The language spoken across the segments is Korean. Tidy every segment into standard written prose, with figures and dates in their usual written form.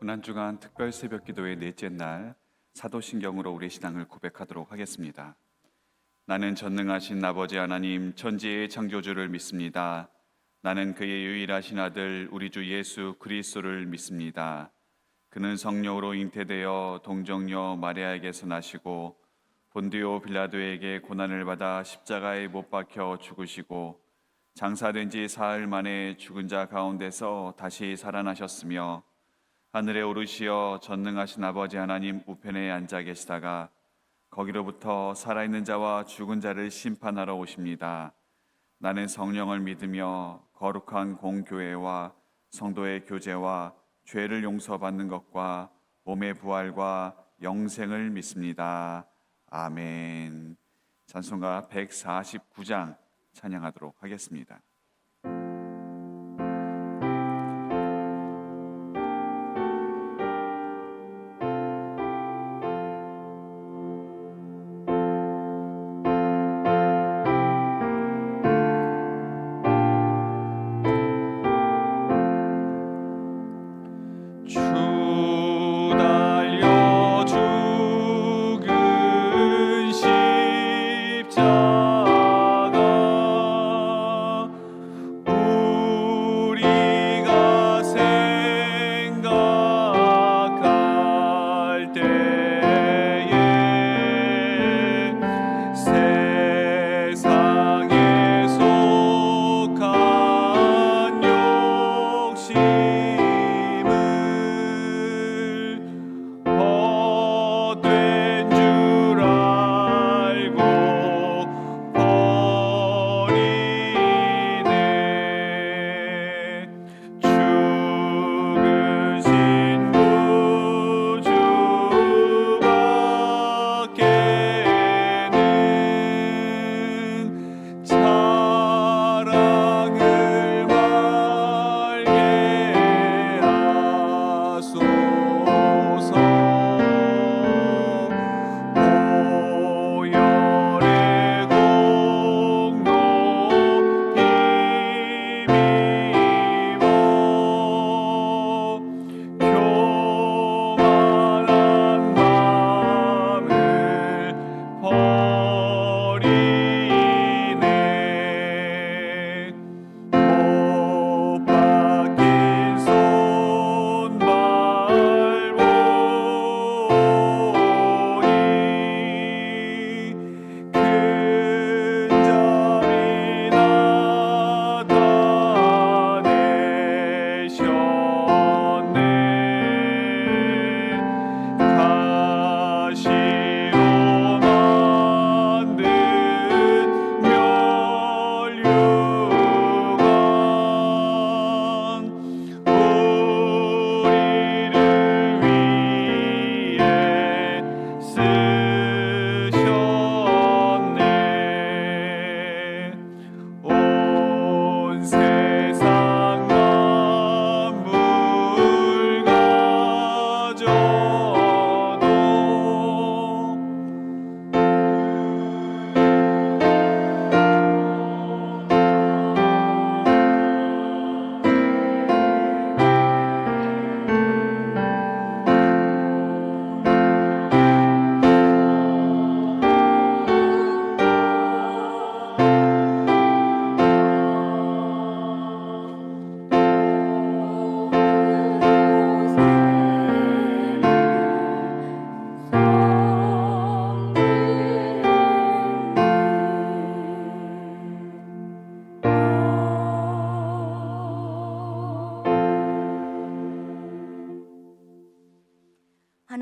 고난주간 특별 새벽기도의 넷째 날 사도신경으로 우리 신앙을 고백하도록 하겠습니다. 나는 전능하신 아버지 하나님 천지의 창조주를 믿습니다. 나는 그의 유일하신 아들 우리 주 예수 그리스도를 믿습니다. 그는 성령으로 잉태되어 동정녀 마리아에게서 나시고 본디오 빌라도에게 고난을 받아 십자가에 못 박혀 죽으시고 장사된 지 사흘 만에 죽은 자 가운데서 다시 살아나셨으며 하늘에 오르시어 전능하신 아버지 하나님 우편에 앉아 계시다가 거기로부터 살아있는 자와 죽은 자를 심판하러 오십니다. 나는 성령을 믿으며 거룩한 공교회와 성도의 교제와 죄를 용서받는 것과 몸의 부활과 영생을 믿습니다. 아멘. 찬송가 149장 찬양하도록 하겠습니다.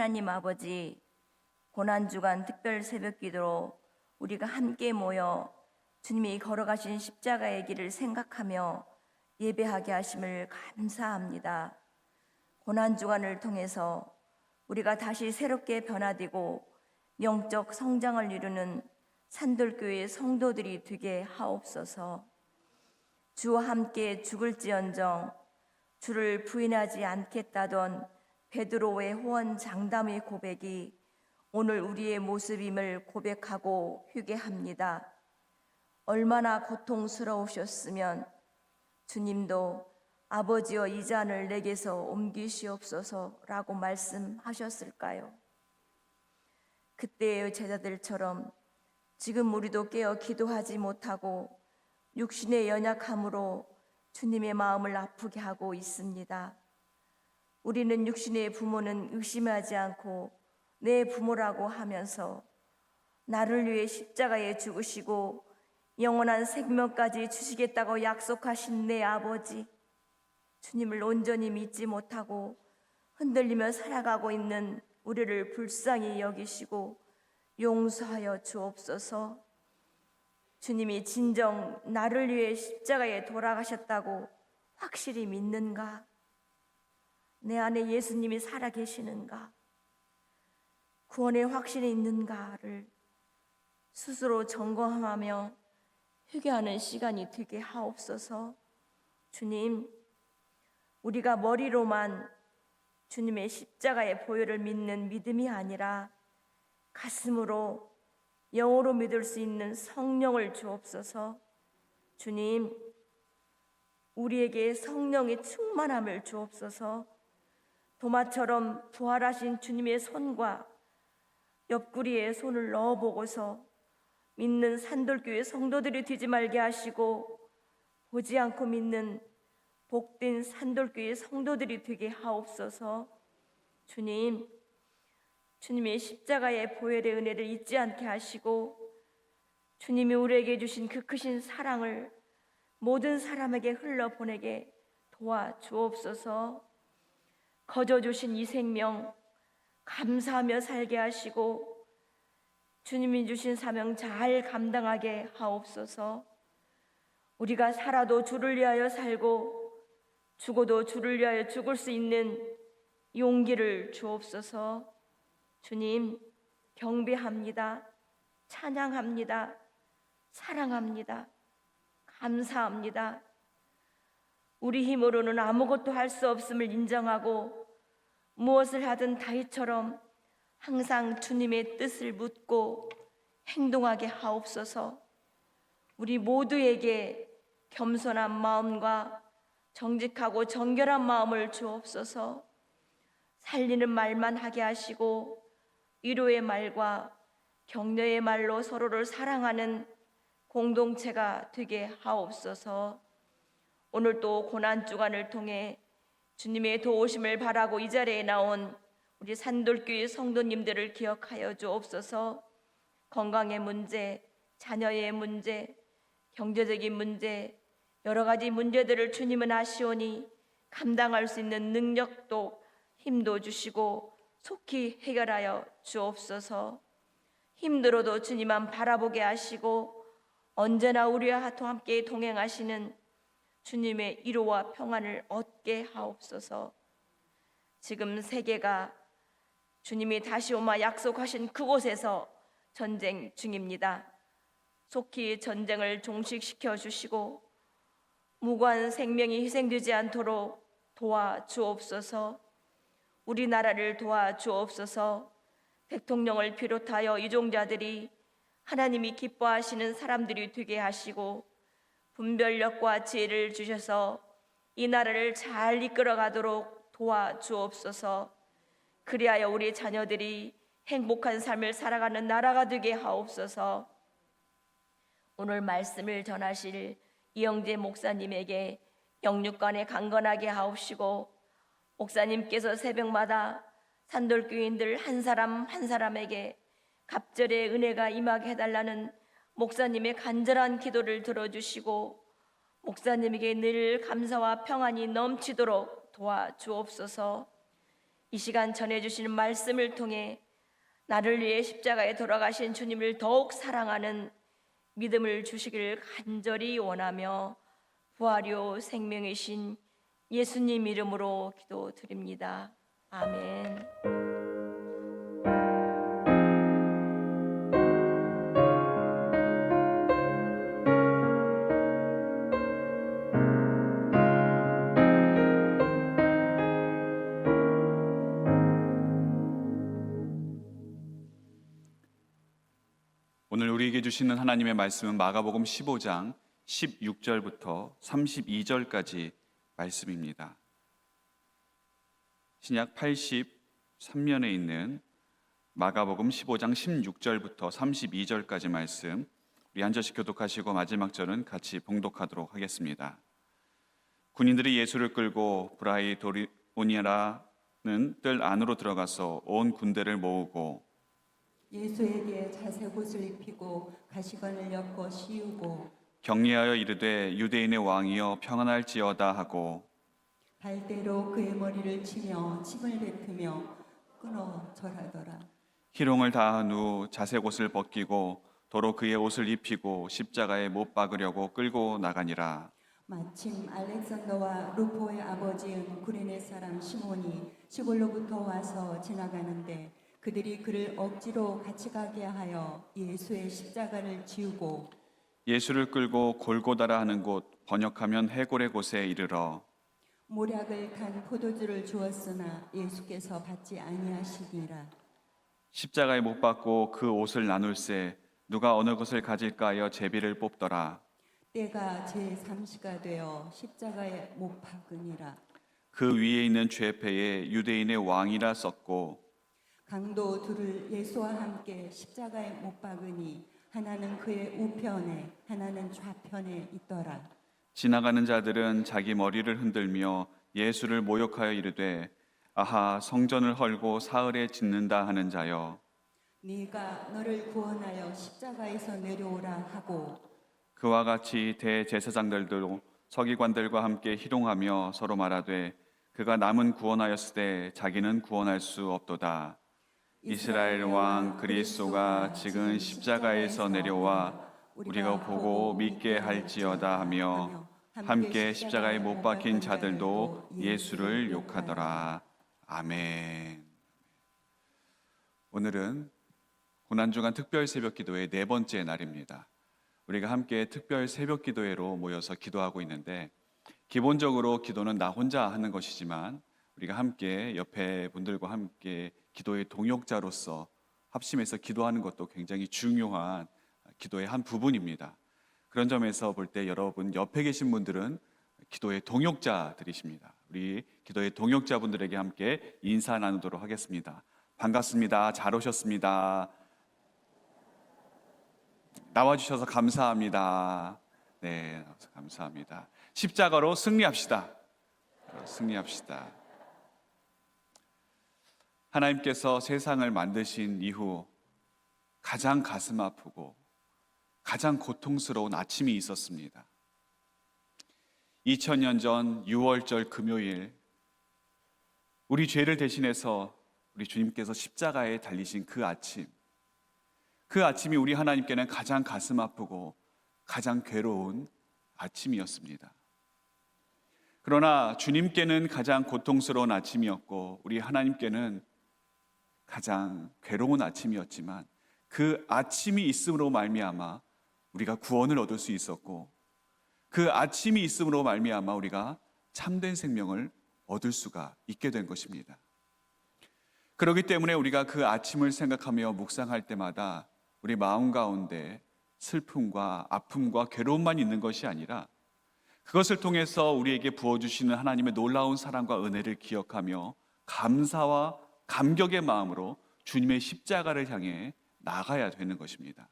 하나님 아버지, 고난주간 특별 새벽기도로 우리가 함께 모여 주님이 걸어가신 십자가의 길을 생각하며 예배하게 하심을 감사합니다. 고난주간을 통해서 우리가 다시 새롭게 변화되고 영적 성장을 이루는 산돌교회의 성도들이 되게 하옵소서. 주와 함께 죽을지언정 주를 부인하지 않겠다던 베드로의 호언 장담의 고백이 오늘 우리의 모습임을 고백하고 회개합니다. 얼마나 고통스러우셨으면 주님도 아버지여 이 잔을 내게서 옮기시옵소서라고 말씀하셨을까요? 그때의 제자들처럼 지금 우리도 깨어 기도하지 못하고 육신의 연약함으로 주님의 마음을 아프게 하고 있습니다. 우리는 육신의 부모는 의심하지 않고 내 부모라고 하면서 나를 위해 십자가에 죽으시고 영원한 생명까지 주시겠다고 약속하신 내 아버지, 주님을 온전히 믿지 못하고 흔들리며 살아가고 있는 우리를 불쌍히 여기시고 용서하여 주옵소서. 주님이 진정 나를 위해 십자가에 돌아가셨다고 확실히 믿는가? 내 안에 예수님이 살아계시는가? 구원의 확신이 있는가를 스스로 점검하며 회개하는 시간이 되게 하옵소서. 주님, 우리가 머리로만 주님의 십자가의 보혈을 믿는 믿음이 아니라 가슴으로 영으로 믿을 수 있는 성령을 주옵소서. 주님, 우리에게 성령의 충만함을 주옵소서. 도마처럼 부활하신 주님의 손과 옆구리에 손을 넣어보고서 믿는 산돌교회 성도들이 되지 말게 하시고 보지 않고 믿는 복된 산돌교회 성도들이 되게 하옵소서. 주님, 주님의 십자가의 보혈의 은혜를 잊지 않게 하시고 주님이 우리에게 주신 그 크신 사랑을 모든 사람에게 흘러보내게 도와주옵소서. 거저 주신 이 생명 감사하며 살게 하시고 주님이 주신 사명 잘 감당하게 하옵소서. 우리가 살아도 주를 위하여 살고 죽어도 주를 위하여 죽을 수 있는 용기를 주옵소서. 주님, 경배합니다. 찬양합니다. 사랑합니다. 감사합니다. 우리 힘으로는 아무것도 할 수 없음을 인정하고 무엇을 하든 다윗처럼 항상 주님의 뜻을 묻고 행동하게 하옵소서. 우리 모두에게 겸손한 마음과 정직하고 정결한 마음을 주옵소서. 살리는 말만 하게 하시고 위로의 말과 격려의 말로 서로를 사랑하는 공동체가 되게 하옵소서. 오늘도 고난주간을 통해 주님의 도우심을 바라고 이 자리에 나온 우리 산돌교회 성도님들을 기억하여 주옵소서. 건강의 문제, 자녀의 문제, 경제적인 문제, 여러 가지 문제들을 주님은 아시오니 감당할 수 있는 능력도 힘도 주시고 속히 해결하여 주옵소서. 힘들어도 주님만 바라보게 하시고 언제나 우리와 함께 동행하시는 주님의 위로와 평안을 얻게 하옵소서. 지금 세계가 주님이 다시 오마 약속하신 그곳에서 전쟁 중입니다. 속히 전쟁을 종식시켜 주시고 무고한 생명이 희생되지 않도록 도와주옵소서. 우리나라를 도와주옵소서. 대통령을 비롯하여 이종자들이 하나님이 기뻐하시는 사람들이 되게 하시고 분별력과 지혜를 주셔서 이 나라를 잘 이끌어가도록 도와주옵소서. 그리하여 우리 자녀들이 행복한 삶을 살아가는 나라가 되게 하옵소서. 오늘 말씀을 전하실 이영재 목사님에게 영육간에 강건하게 하옵시고 목사님께서 새벽마다 산돌교인들 한 사람 한 사람에게 갑절의 은혜가 임하게 해달라는 목사님의 간절한 기도를 들어주시고 목사님에게 늘 감사와 평안이 넘치도록 도와주옵소서. 이 시간 전해주시는 말씀을 통해 나를 위해 십자가에 돌아가신 주님을 더욱 사랑하는 믿음을 주시기를 간절히 원하며 부활이요 생명이신 예수님 이름으로 기도드립니다. 아멘. 오늘 우리에게 주시는 하나님의 말씀은 마가복음 15장 16절부터 32절까지 말씀입니다. 신약 83면에 있는 마가복음 15장 16절부터 32절까지 말씀, 우리 한 절씩 교독하시고 마지막 절은 같이 봉독하도록 하겠습니다. 군인들이 예수를 끌고 브라이도리오니라는 뜰 안으로 들어가서 온 군대를 모으고 예수에게 자색 옷을 입히고 가시관을 엮어 씌우고 격리하여 이르되 유대인의 왕이여 평안할지어다 하고 발대로 그의 머리를 치며 침을 뱉으며 끊어 절하더라. 희롱을 다한 후 자색 옷을 벗기고 도로 그의 옷을 입히고 십자가에 못 박으려고 끌고 나가니라. 마침 알렉산더와 루포의 아버지인 구레네 사람 시몬이 시골로부터 와서 지나가는데 그들이 그를 억지로 같이 가게 하여 예수의 십자가를 지우고 예수를 끌고 골고다라 하는 곳, 번역하면 해골의 곳에 이르러 모략을 탄 포도주를 주었으나 예수께서 받지 아니하시니라. 십자가에 못 박고 그 옷을 나눌세 누가 어느 것을 가질까 하여 제비를 뽑더라. 때가 제3시가 되어 십자가에 못 박으니라. 그 위에 있는 죄패에 유대인의 왕이라 썼고 강도 둘을 예수와 함께 십자가에 못 박으니 하나는 그의 우편에 하나는 좌편에 있더라. 지나가는 자들은 자기 머리를 흔들며 예수를 모욕하여 이르되 아하 성전을 헐고 사흘에 짓는다 하는 자여 네가 너를 구원하여 십자가에서 내려오라 하고 그와 같이 대제사장들도 서기관들과 함께 희롱하며 서로 말하되 그가 남은 구원하였으되 자기는 구원할 수 없도다. 이스라엘 왕 그리스도가 지금 십자가에서 내려와 우리가 보고 믿게 할지어다 하며 함께 십자가에 못 박힌 자들도 예수를 욕하더라. 아멘. 오늘은 고난주간 특별 새벽 기도의 네 번째 날입니다. 우리가 함께 특별 새벽 기도회로 모여서 기도하고 있는데 기본적으로 기도는 나 혼자 하는 것이지만 우리가 함께 옆에 분들과 함께 기도의 동역자로서 합심해서 기도하는 것도 굉장히 중요한 기도의 한 부분입니다. 그런 점에서 볼 때 여러분 옆에 계신 분들은 기도의 동역자들이십니다. 우리 기도의 동역자분들에게 함께 인사 나누도록 하겠습니다. 반갑습니다. 잘 오셨습니다. 나와주셔서 감사합니다. 네, 감사합니다. 십자가로 승리합시다. 승리합시다. 하나님께서 세상을 만드신 이후 가장 가슴 아프고 가장 고통스러운 아침이 있었습니다. 2000년 전 6월절 금요일 우리 죄를 대신해서 우리 주님께서 십자가에 달리신 그 아침, 그 아침이 우리 하나님께는 가장 가슴 아프고 가장 괴로운 아침이었습니다. 그러나 주님께는 가장 고통스러운 아침이었고 우리 하나님께는 가장 괴로운 아침이었지만 그 아침이 있음으로 말미암아 우리가 구원을 얻을 수 있었고 그 아침이 있음으로 말미암아 우리가 참된 생명을 얻을 수가 있게 된 것입니다. 그렇기 때문에 우리가 그 아침을 생각하며 묵상할 때마다 우리 마음 가운데 슬픔과 아픔과 괴로움만 있는 것이 아니라 그것을 통해서 우리에게 부어주시는 하나님의 놀라운 사랑과 은혜를 기억하며 감사와 감격의 마음으로 주님의 십자가를 향해 나가야 되는 것입니다.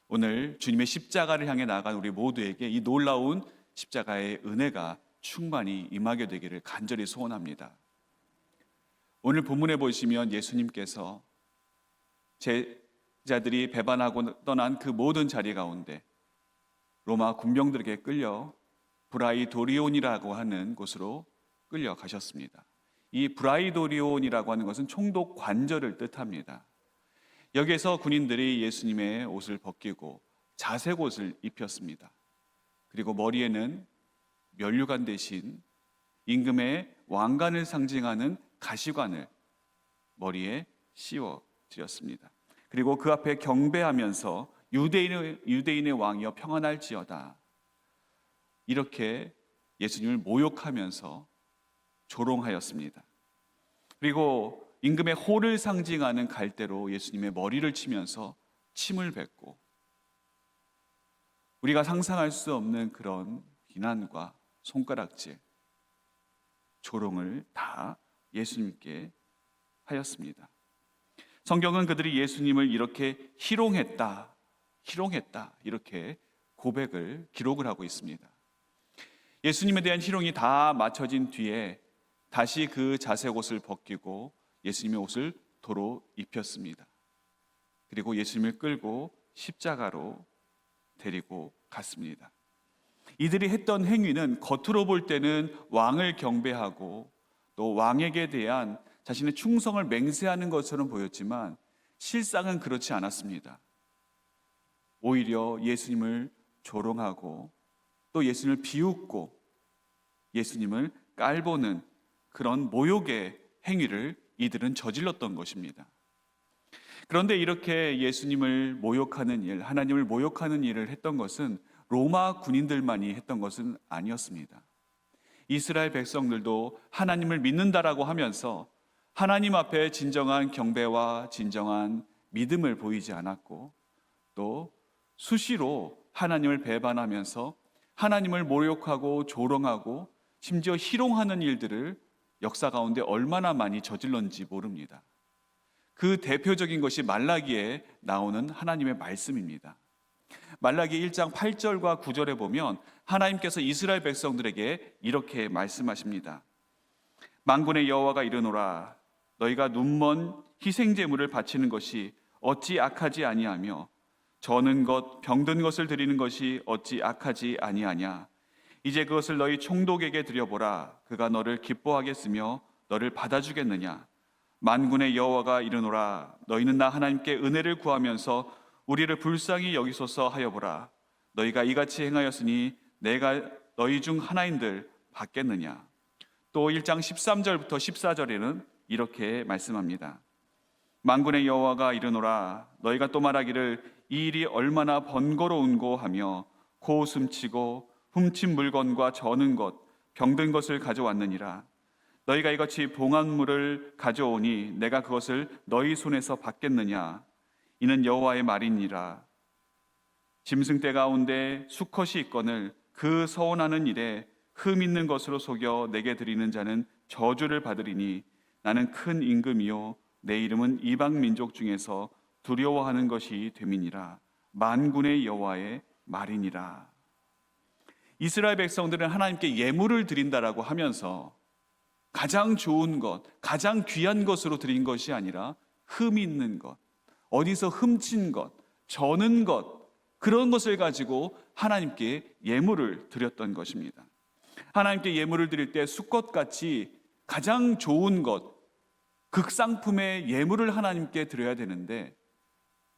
오늘 주님의 십자가를 향해 나간 우리 모두에게 이 놀라운 십자가의 은혜가 충만히 임하게 되기를 간절히 소원합니다. 오늘 본문에 보시면 예수님께서 제자들이 배반하고 떠난 그 모든 자리 가운데 로마 군병들에게 끌려 브라이도리온이라고 하는 곳으로 끌려가셨습니다. 이 브라이도리온이라고 하는 것은 총독 관절을 뜻합니다. 여기에서 군인들이 예수님의 옷을 벗기고 자색 옷을 입혔습니다. 그리고 머리에는 면류관 대신 임금의 왕관을 상징하는 가시관을 머리에 씌워 드렸습니다. 그리고 그 앞에 경배하면서 유대인의 왕이여 평안할지어다 이렇게 예수님을 모욕하면서 조롱하였습니다. 그리고 임금의 호를 상징하는 갈대로 예수님의 머리를 치면서 침을 뱉고 우리가 상상할 수 없는 그런 비난과 손가락질, 조롱을 다 예수님께 하였습니다. 성경은 그들이 예수님을 이렇게 희롱했다 이렇게 고백을 기록을 하고 있습니다. 예수님에 대한 희롱이 다 마쳐진 뒤에 다시 그 자색 옷을 벗기고 예수님의 옷을 도로 입혔습니다. 그리고 예수님을 끌고 십자가로 데리고 갔습니다. 이들이 했던 행위는 겉으로 볼 때는 왕을 경배하고 또 왕에게 대한 자신의 충성을 맹세하는 것처럼 보였지만 실상은 그렇지 않았습니다. 오히려 예수님을 조롱하고 또 예수님을 비웃고 예수님을 깔보는 그런 모욕의 행위를 이들은 저질렀던 것입니다. 그런데 이렇게 예수님을 모욕하는 일, 하나님을 모욕하는 일을 했던 것은 로마 군인들만이 했던 것은 아니었습니다. 이스라엘 백성들도 하나님을 믿는다라고 하면서 하나님 앞에 진정한 경배와 진정한 믿음을 보이지 않았고 또 수시로 하나님을 배반하면서 하나님을 모욕하고 조롱하고 심지어 희롱하는 일들을 역사 가운데 얼마나 많이 저질렀는지 모릅니다. 그 대표적인 것이 말라기에 나오는 하나님의 말씀입니다. 말라기 1장 8절과 9절에 보면 하나님께서 이스라엘 백성들에게 이렇게 말씀하십니다. 만군의 여호와가 이르노라 너희가 눈먼 희생 제물을 바치는 것이 어찌 악하지 아니하며 저는 것 병든 것을 드리는 것이 어찌 악하지 아니하냐. 이제 그것을 너희 총독에게 드려보라. 그가 너를 기뻐하겠으며 너를 받아주겠느냐. 만군의 여호와가 이르노라 너희는 나 하나님께 은혜를 구하면서 우리를 불쌍히 여기소서 하여보라. 너희가 이같이 행하였으니 내가 너희 중 하나인들 받겠느냐. 또 1장 13절부터 14절에는 이렇게 말씀합니다. 만군의 여호와가 이르노라 너희가 또 말하기를 이 일이 얼마나 번거로운고 하며 고웃음치고 훔친 물건과 저는 것 병든 것을 가져왔느니라. 너희가 이같이 봉한물을 가져오니 내가 그것을 너희 손에서 받겠느냐. 이는 여호와의 말이니라. 짐승떼 가운데 수컷이 있거늘 그 서원하는 일에 흠 있는 것으로 속여 내게 드리는 자는 저주를 받으리니 나는 큰 임금이요 내 이름은 이방 민족 중에서 두려워하는 것이 됨이니라. 만군의 여호와의 말이니라. 이스라엘 백성들은 하나님께 예물을 드린다라고 하면서 가장 좋은 것, 가장 귀한 것으로 드린 것이 아니라 흠 있는 것, 어디서 훔친 것, 저는 것, 그런 것을 가지고 하나님께 예물을 드렸던 것입니다. 하나님께 예물을 드릴 때 수컷같이 가장 좋은 것, 극상품의 예물을 하나님께 드려야 되는데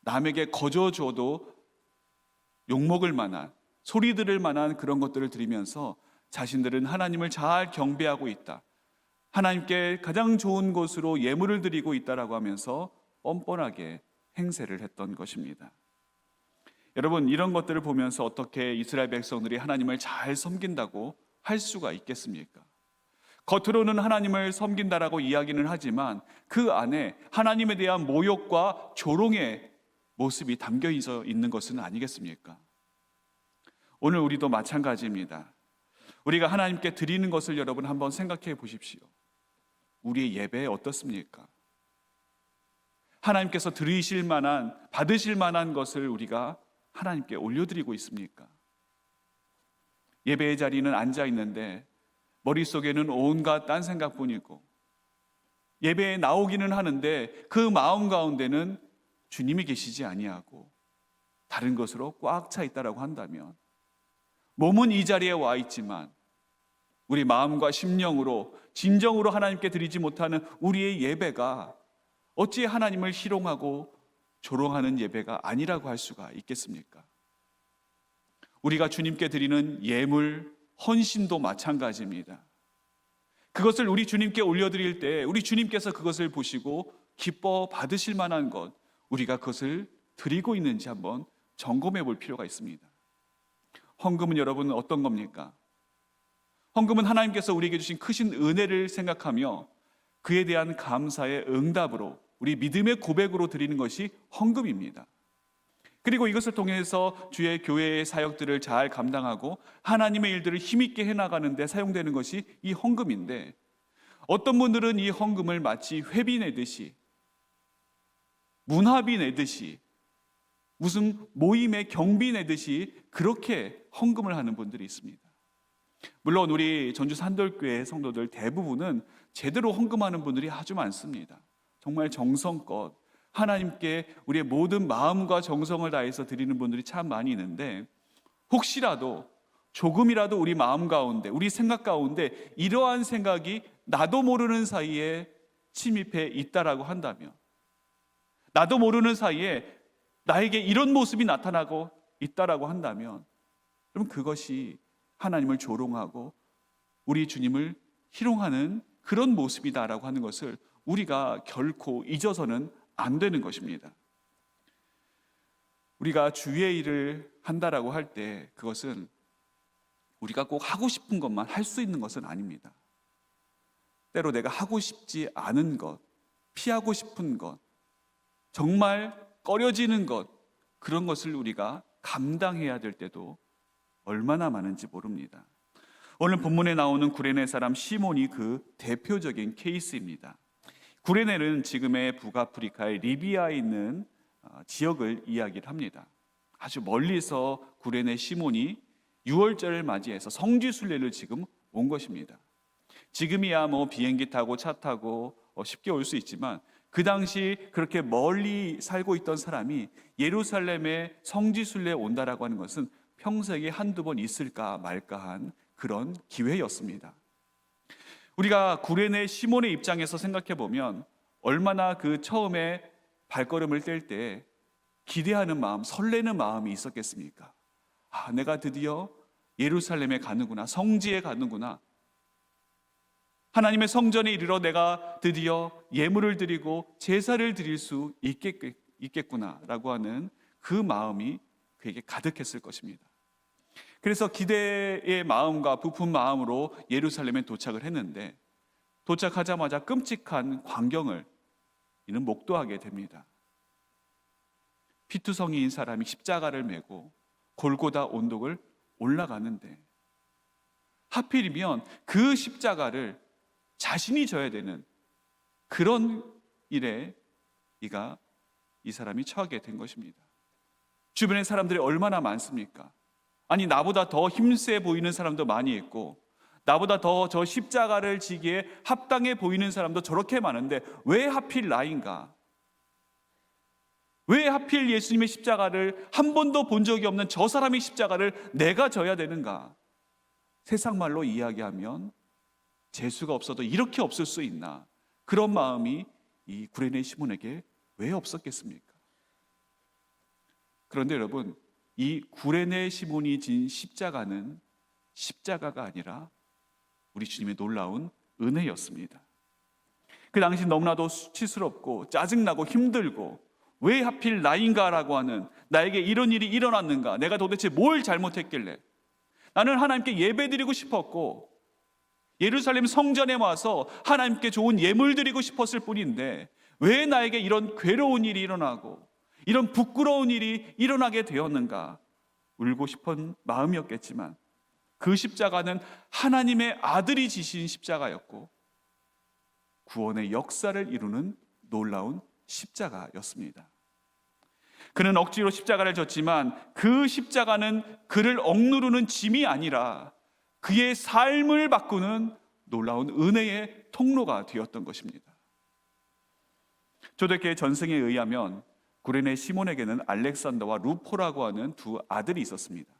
남에게 거저 줘도 욕먹을 만한, 소리 들을 만한 그런 것들을 드리면서 자신들은 하나님을 잘 경배하고 있다, 하나님께 가장 좋은 것으로 예물을 드리고 있다라고 하면서 뻔뻔하게 행세를 했던 것입니다. 여러분, 이런 것들을 보면서 어떻게 이스라엘 백성들이 하나님을 잘 섬긴다고 할 수가 있겠습니까? 겉으로는 하나님을 섬긴다라고 이야기는 하지만 그 안에 하나님에 대한 모욕과 조롱의 모습이 담겨 있는 것은 아니겠습니까? 오늘 우리도 마찬가지입니다. 우리가 하나님께 드리는 것을 여러분 한번 생각해 보십시오. 우리의 예배 어떻습니까? 하나님께서 들으실 만한, 받으실 만한 것을 우리가 하나님께 올려드리고 있습니까? 예배의 자리는 앉아 있는데 머릿속에는 온갖 딴 생각뿐이고 예배에 나오기는 하는데 그 마음 가운데는 주님이 계시지 아니하고 다른 것으로 꽉 차 있다라고 한다면, 몸은 이 자리에 와 있지만 우리 마음과 심령으로 진정으로 하나님께 드리지 못하는 우리의 예배가 어찌 하나님을 희롱하고 조롱하는 예배가 아니라고 할 수가 있겠습니까? 우리가 주님께 드리는 예물, 헌신도 마찬가지입니다. 그것을 우리 주님께 올려드릴 때 우리 주님께서 그것을 보시고 기뻐 받으실 만한 것, 우리가 그것을 드리고 있는지 한번 점검해 볼 필요가 있습니다. 헌금은 여러분 어떤 겁니까? 헌금은 하나님께서 우리에게 주신 크신 은혜를 생각하며 그에 대한 감사의 응답으로 우리 믿음의 고백으로 드리는 것이 헌금입니다. 그리고 이것을 통해서 주의 교회의 사역들을 잘 감당하고 하나님의 일들을 힘있게 해나가는 데 사용되는 것이 이 헌금인데, 어떤 분들은 이 헌금을 마치 회비 내듯이, 문화비 내듯이, 무슨 모임의 경비 내듯이 그렇게 헌금을 하는 분들이 있습니다. 물론 우리 전주 산돌교회 성도들 대부분은 제대로 헌금하는 분들이 아주 많습니다. 정말 정성껏 하나님께 우리의 모든 마음과 정성을 다해서 드리는 분들이 참 많이 있는데, 혹시라도 조금이라도 우리 마음 가운데, 우리 생각 가운데 이러한 생각이 나도 모르는 사이에 침입해 있다라고 한다면, 나도 모르는 사이에 나에게 이런 모습이 나타나고 있다라고 한다면, 그럼 그것이 하나님을 조롱하고 우리 주님을 희롱하는 그런 모습이다라고 하는 것을 우리가 결코 잊어서는 안 되는 것입니다. 우리가 주의 일을 한다라고 할 때 그것은 우리가 꼭 하고 싶은 것만 할 수 있는 것은 아닙니다. 때로 내가 하고 싶지 않은 것, 피하고 싶은 것, 정말 꺼려지는 것, 그런 것을 우리가 감당해야 될 때도 얼마나 많은지 모릅니다. 오늘 본문에 나오는 구레네 사람 시몬이 그 대표적인 케이스입니다. 구레네는 지금의 북아프리카의 리비아에 있는 지역을 이야기를 합니다. 아주 멀리서 구레네 시몬이 6월절을 맞이해서 성지순례를 지금 온 것입니다. 지금이야 뭐 비행기 타고 차 타고 쉽게 올 수 있지만, 그 당시 그렇게 멀리 살고 있던 사람이 예루살렘에 성지순례에 온다라고 하는 것은 평생에 한두 번 있을까 말까한 그런 기회였습니다. 우리가 구레네 시몬의 입장에서 생각해 보면 얼마나 그 처음에 발걸음을 뗄 때 기대하는 마음, 설레는 마음이 있었겠습니까? 아, 내가 드디어 예루살렘에 가는구나, 성지에 가는구나, 하나님의 성전에 이르러 내가 드디어 예물을 드리고 제사를 드릴 수 있겠구나라고 하는 그 마음이 그에게 가득했을 것입니다. 그래서 기대의 마음과 부푼 마음으로 예루살렘에 도착을 했는데, 도착하자마자 끔찍한 광경을 이는 목도하게 됩니다. 피투성이인 사람이 십자가를 메고 골고다 언덕을 올라가는데, 하필이면 그 십자가를 자신이 져야 되는 그런 일에 이 사람이 처하게 된 것입니다. 주변에 사람들이 얼마나 많습니까? 아니, 나보다 더 힘세 보이는 사람도 많이 있고, 나보다 더 저 십자가를 지기에 합당해 보이는 사람도 저렇게 많은데 왜 하필 나인가? 왜 하필 예수님의 십자가를 한 번도 본 적이 없는 저 사람의 십자가를 내가 져야 되는가? 세상 말로 이야기하면 재수가 없어도 이렇게 없을 수 있나? 그런 마음이 이 구레네 시몬에게 왜 없었겠습니까? 그런데 여러분, 이 구레네 시몬이 진 십자가는 십자가가 아니라 우리 주님의 놀라운 은혜였습니다. 그 당시 너무나도 수치스럽고 짜증나고 힘들고, 왜 하필 나인가라고 하는, 나에게 이런 일이 일어났는가, 내가 도대체 뭘 잘못했길래, 나는 하나님께 예배드리고 싶었고 예루살렘 성전에 와서 하나님께 좋은 예물 드리고 싶었을 뿐인데 왜 나에게 이런 괴로운 일이 일어나고 이런 부끄러운 일이 일어나게 되었는가? 울고 싶은 마음이었겠지만, 그 십자가는 하나님의 아들이 지신 십자가였고 구원의 역사를 이루는 놀라운 십자가였습니다. 그는 억지로 십자가를 졌지만 그 십자가는 그를 억누르는 짐이 아니라 그의 삶을 바꾸는 놀라운 은혜의 통로가 되었던 것입니다. 초대교회 전승에 의하면 구레네 시몬에게는 알렉산더와 루포라고 하는 두 아들이 있었습니다.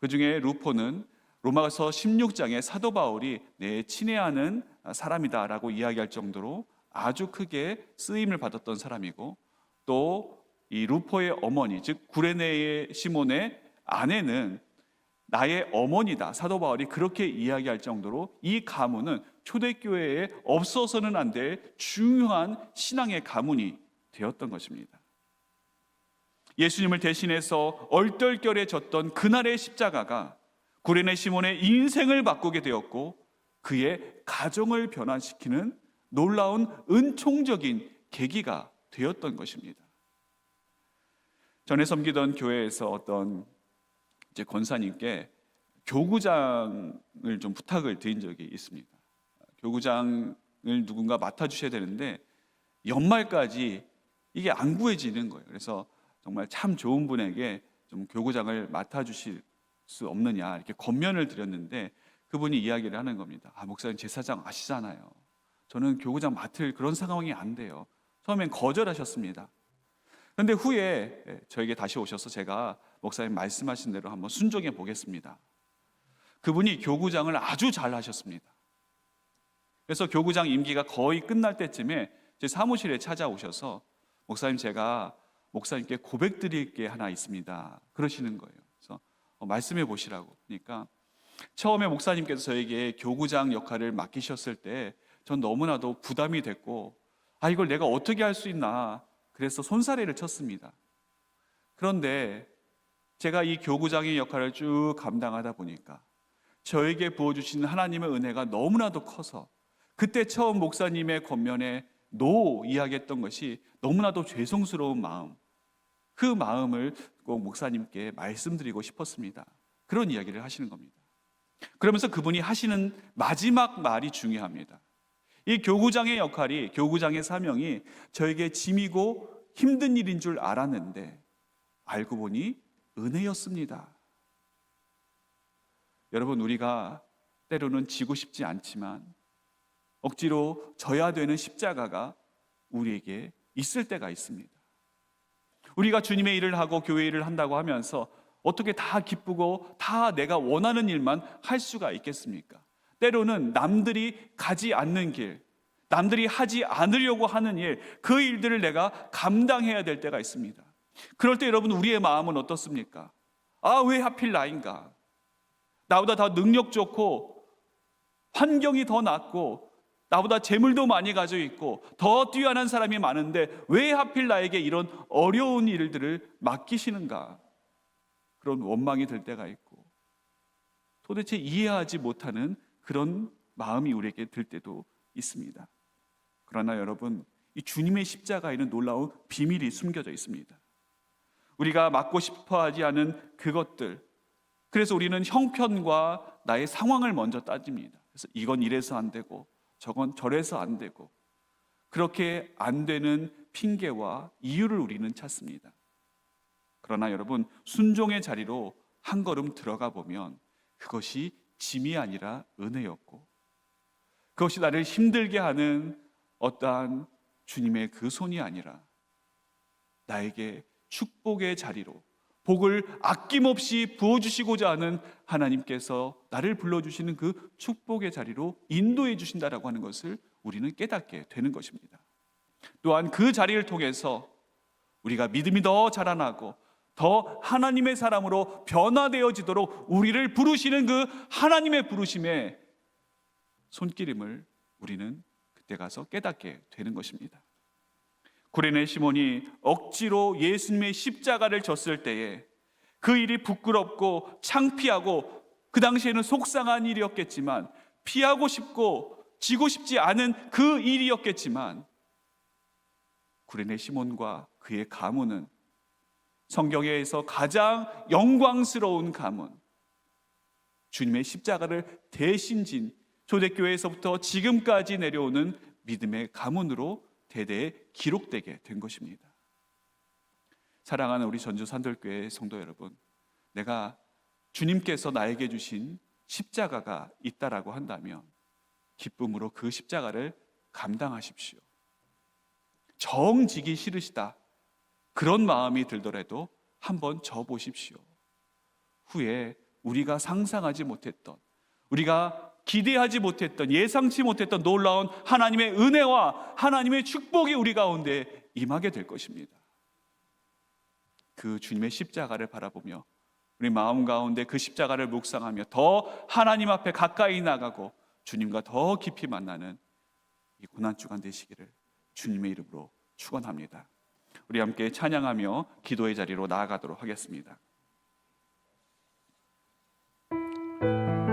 그 중에 루포는 로마서 16장에 사도 바울이 내 친애하는 사람이다라고 이야기할 정도로 아주 크게 쓰임을 받았던 사람이고, 또 이 루포의 어머니, 즉 구레네 시몬의 아내는 나의 어머니다, 사도 바울이 그렇게 이야기할 정도로 이 가문은 초대교회에 없어서는 안 될 중요한 신앙의 가문이 되었던 것입니다. 예수님을 대신해서 얼떨결에졌던 그날의 십자가가 구레네 시몬의 인생을 바꾸게 되었고 그의 가정을 변화시키는 놀라운 은총적인 계기가 되었던 것입니다. 전에 섬기던 교회에서 어떤 이제 권사님께 교구장을 좀 부탁을 드린 적이 있습니다. 교구장을 누군가 맡아주셔야 되는데 연말까지 이게 안 구해지는 거예요. 그래서 정말 참 좋은 분에게 좀 교구장을 맡아주실 수 없느냐 이렇게 권면을 드렸는데 그분이 이야기를 하는 겁니다. 목사님 제사장 아시잖아요. 저는 교구장 맡을 그런 상황이 안 돼요. 처음엔 거절하셨습니다. 그런데 후에 저에게 다시 오셔서 제가 목사님 말씀하신 대로 한번 순종해 보겠습니다. 그분이 교구장을 아주 잘 하셨습니다. 그래서 교구장 임기가 거의 끝날 때쯤에 제 사무실에 찾아오셔서 목사님 제가 목사님께 고백드릴 게 하나 있습니다. 그러시는 거예요. 그래서 말씀해 보시라고. 그러니까 처음에 목사님께서 저에게 교구장 역할을 맡기셨을 때 전 너무나도 부담이 됐고 이걸 내가 어떻게 할 수 있나 그래서 손사래를 쳤습니다. 그런데 제가 이 교구장의 역할을 쭉 감당하다 보니까 저에게 부어주시는 하나님의 은혜가 너무나도 커서 그때 처음 목사님의 권면에 노 이야기했던 것이 너무나도 죄송스러운 마음, 그 마음을 꼭 목사님께 말씀드리고 싶었습니다. 그런 이야기를 하시는 겁니다. 그러면서 그분이 하시는 마지막 말이 중요합니다. 이 교구장의 역할이, 교구장의 사명이 저에게 짐이고 힘든 일인 줄 알았는데 알고 보니 은혜였습니다. 여러분, 우리가 때로는 지고 싶지 않지만 억지로 져야 되는 십자가가 우리에게 있을 때가 있습니다. 우리가 주님의 일을 하고 교회 일을 한다고 하면서 어떻게 다 기쁘고 다 내가 원하는 일만 할 수가 있겠습니까? 때로는 남들이 가지 않는 길, 남들이 하지 않으려고 하는 일, 그 일들을 내가 감당해야 될 때가 있습니다. 그럴 때 여러분, 우리의 마음은 어떻습니까? 왜 하필 나인가? 나보다 더 능력 좋고 환경이 더 낫고 나보다 재물도 많이 가지고 있고 더 뛰어난 사람이 많은데 왜 하필 나에게 이런 어려운 일들을 맡기시는가? 그런 원망이 들 때가 있고 도대체 이해하지 못하는 그런 마음이 우리에게 들 때도 있습니다. 그러나 여러분, 이 주님의 십자가에는 놀라운 비밀이 숨겨져 있습니다. 우리가 맡고 싶어 하지 않은 그것들, 그래서 우리는 형편과 나의 상황을 먼저 따집니다. 그래서 이건 이래서 안 되고 저건 저래서 안 되고 그렇게 안 되는 핑계와 이유를 우리는 찾습니다. 그러나 여러분, 순종의 자리로 한 걸음 들어가 보면 그것이 짐이 아니라 은혜였고 그것이 나를 힘들게 하는 어떠한 주님의 그 손이 아니라 나에게 축복의 자리로 복을 아낌없이 부어주시고자 하는 하나님께서 나를 불러주시는 그 축복의 자리로 인도해 주신다라고 하는 것을 우리는 깨닫게 되는 것입니다. 또한 그 자리를 통해서 우리가 믿음이 더 자라나고 더 하나님의 사람으로 변화되어지도록 우리를 부르시는 그 하나님의 부르심의 손길임을 우리는 그때 가서 깨닫게 되는 것입니다. 구레네 시몬이 억지로 예수님의 십자가를 졌을 때에 그 일이 부끄럽고 창피하고 그 당시에는 속상한 일이었겠지만 피하고 싶고 지고 싶지 않은 그 일이었겠지만 구레네 시몬과 그의 가문은 성경에서 가장 영광스러운 가문, 주님의 십자가를 대신 진 초대교회에서부터 지금까지 내려오는 믿음의 가문으로 대대에 기록되게 된 것입니다. 사랑하는 우리 전주 산돌교회 성도 여러분, 내가 주님께서 나에게 주신 십자가가 있다라고 한다면 기쁨으로 그 십자가를 감당하십시오. 정지기 싫으시다 그런 마음이 들더라도 한번 져보십시오. 후에 우리가 상상하지 못했던, 우리가 기대하지 못했던, 예상치 못했던 놀라운 하나님의 은혜와 하나님의 축복이 우리 가운데 임하게 될 것입니다. 그 주님의 십자가를 바라보며 우리 마음 가운데 그 십자가를 묵상하며 더 하나님 앞에 가까이 나가고 주님과 더 깊이 만나는 이 고난주간 되시기를 주님의 이름으로 축원합니다. 우리 함께 찬양하며 기도의 자리로 나아가도록 하겠습니다.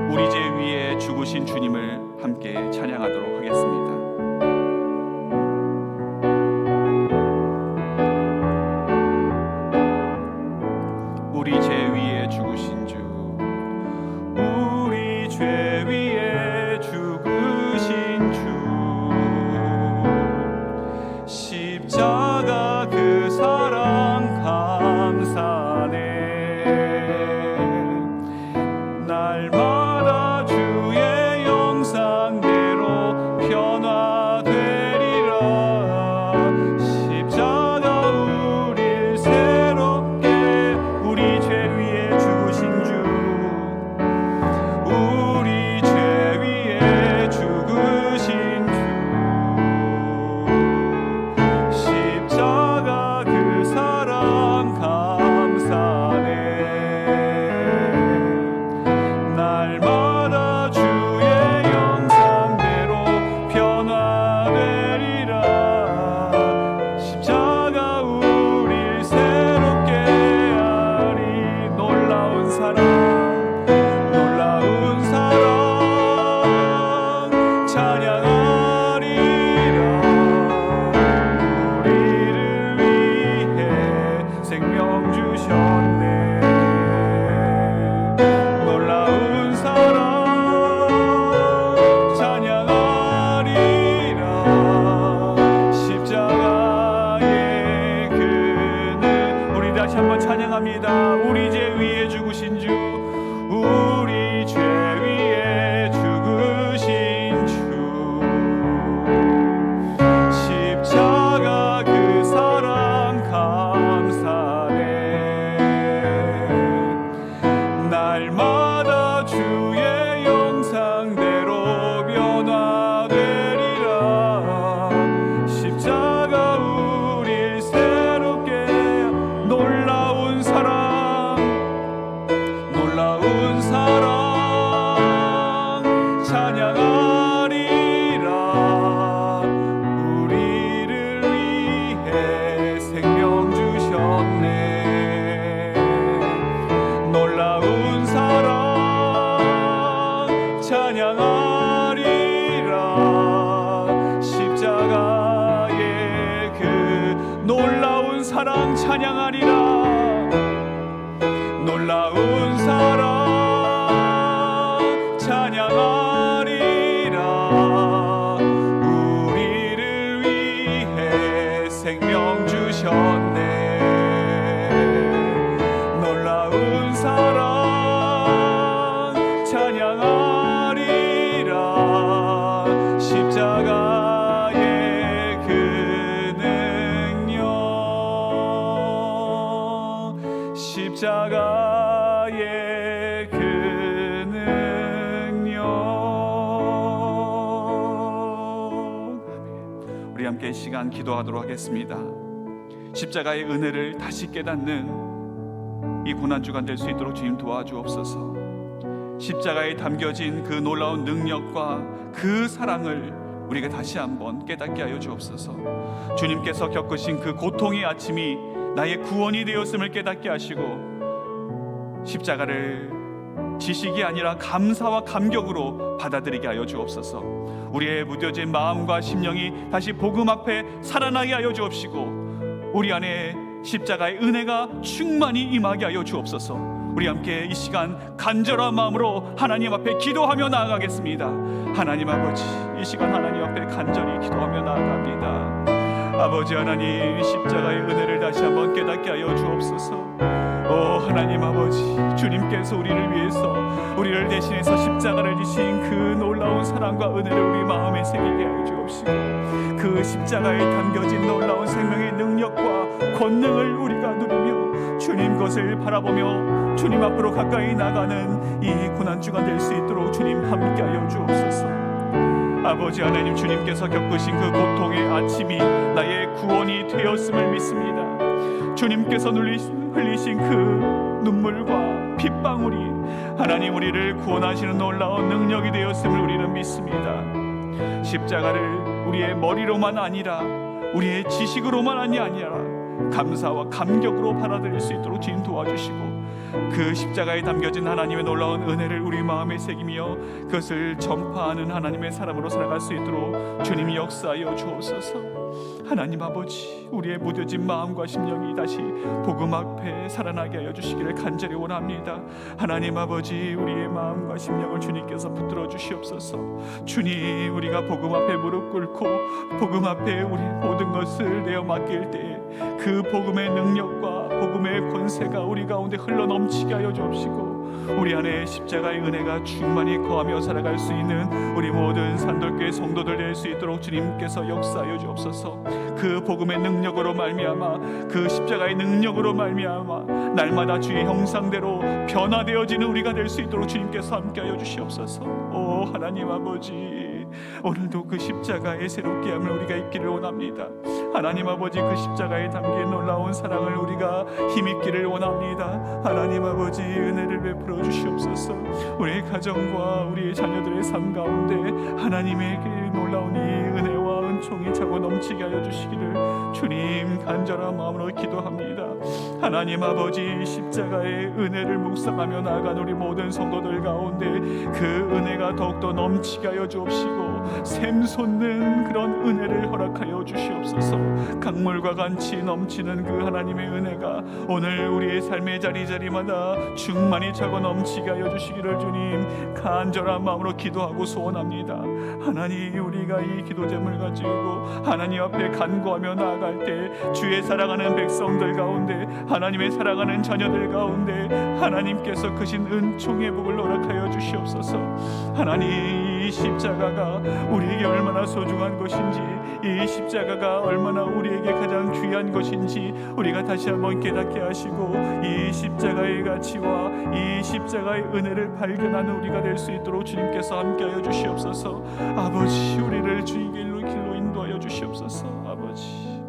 우리 죄 위에 죽으신 주님을 함께 찬양하도록 하겠습니다. 찬양하리라. 놀라운 사랑 찬양하리라. 우리를 위해 생명 주셨네. 놀라운 사랑 찬양하리라. 십자가의 그 능력, 십자가의 그 능력. 우리 함께 이 시간 기도하도록 하겠습니다. 십자가의 은혜를 다시 깨닫는 이 고난주간 될 수 있도록 주님 도와주옵소서. 십자가에 담겨진 그 놀라운 능력과 그 사랑을 우리가 다시 한번 깨닫게 하여 주옵소서. 주님께서 겪으신 그 고통의 아침이 나의 구원이 되었음을 깨닫게 하시고 십자가를 지식이 아니라 감사와 감격으로 받아들이게 하여 주옵소서. 우리의 무뎌진 마음과 심령이 다시 복음 앞에 살아나게 하여 주옵시고 우리 안에 십자가의 은혜가 충만히 임하게 하여 주옵소서. 우리 함께 이 시간 간절한 마음으로 하나님 앞에 기도하며 나아가겠습니다. 하나님 아버지, 이 시간 하나님 앞에 간절히 기도하며 나아갑니다. 아버지 하나님, 십자가의 은혜를 다시 한번 깨닫게 하여 주옵소서. 오 하나님 아버지, 주님께서 우리를 위해서 우리를 대신해서 십자가를 지신 그 놀라운 사랑과 은혜를 우리 마음에 새기게 하여 주옵시고 그 십자가에 담겨진 놀라운 생명의 능력과 권능을 우리가 누리며 주님 것을 바라보며 주님 앞으로 가까이 나가는 이 고난주가 될 수 있도록 주님 함께하여 주옵소서. 아버지 하나님, 주님께서 겪으신 그 고통의 아침이 나의 구원이 되었음을 믿습니다. 주님께서 흘리신 그 눈물과 핏방울이 하나님 우리를 구원하시는 놀라운 능력이 되었음을 우리는 믿습니다. 십자가를 우리의 머리로만 아니라 우리의 지식으로만 아니라 감사와 감격으로 받아들일 수 있도록 주님 도와주시고 그 십자가에 담겨진 하나님의 놀라운 은혜를 우리 마음에 새기며 그것을 전파하는 하나님의 사람으로 살아갈 수 있도록 주님이 역사하여 주옵소서. 하나님 아버지, 우리의 무뎌진 마음과 심령이 다시 복음 앞에 살아나게 하여 주시기를 간절히 원합니다. 하나님 아버지, 우리의 마음과 심령을 주님께서 붙들어 주시옵소서. 주님, 우리가 복음 앞에 무릎 꿇고 복음 앞에 우리 모든 것을 내어 맡길 때 그 복음의 능력과 복음의 권세가 우리 가운데 흘러넘치게 하여 주옵시고 우리 안에 십자가의 은혜가 충만히 거하며 살아갈 수 있는 우리 모든 산돌교회 성도들 될 수 있도록 주님께서 역사하여 주옵소서. 그 복음의 능력으로 말미암아 그 십자가의 능력으로 말미암아 날마다 주의 형상대로 변화되어지는 우리가 될 수 있도록 주님께서 함께하여 주시옵소서. 오 하나님 아버지, 오늘도 그 십자가의 새롭게 함을 우리가 입기를 원합니다. 하나님 아버지, 그 십자가에 담긴 놀라운 사랑을 우리가 힘입기를 원합니다. 하나님 아버지, 은혜를 베풀어 주시옵소서. 우리의 가정과 우리의 자녀들의 삶 가운데 하나님의 그 놀라운 이 은혜와 은총이 차고 넘치게 하여 주시기를 주님 간절한 마음으로 기도합니다. 하나님 아버지, 십자가의 은혜를 묵상하며 나아간 우리 모든 성도들 가운데 그 은혜가 더욱더 넘치게 하여 주옵시고 샘솟는 그런 은혜를 허락하여 주시옵소서. 강물과 같이 넘치는 그 하나님의 은혜가 오늘 우리의 삶의 자리자리마다 충만히 차고 넘치게 하여 주시기를 주님 간절한 마음으로 기도하고 소원합니다. 하나님, 우리가 이 기도 제목을 가지고 하나님 앞에 간구하며 나아갈 때 주의 사랑하는 백성들 가운데 하나님의 사랑하는 자녀들 가운데 하나님께서 크신 은총의 복을 허락하여 주시옵소서. 하나님, 이 십자가가 우리에게 얼마나 소중한 것인지, 이 십자가가 얼마나 우리에게 가장 귀한 것인지 우리가 다시 한번 깨닫게 하시고 이 십자가의 가치와 이 십자가의 은혜를 발견하는 우리가 될 수 있도록 주님께서 함께하여 주시옵소서. 아버지, 우리를 주의 길로 인도하여 주시옵소서. 아버지,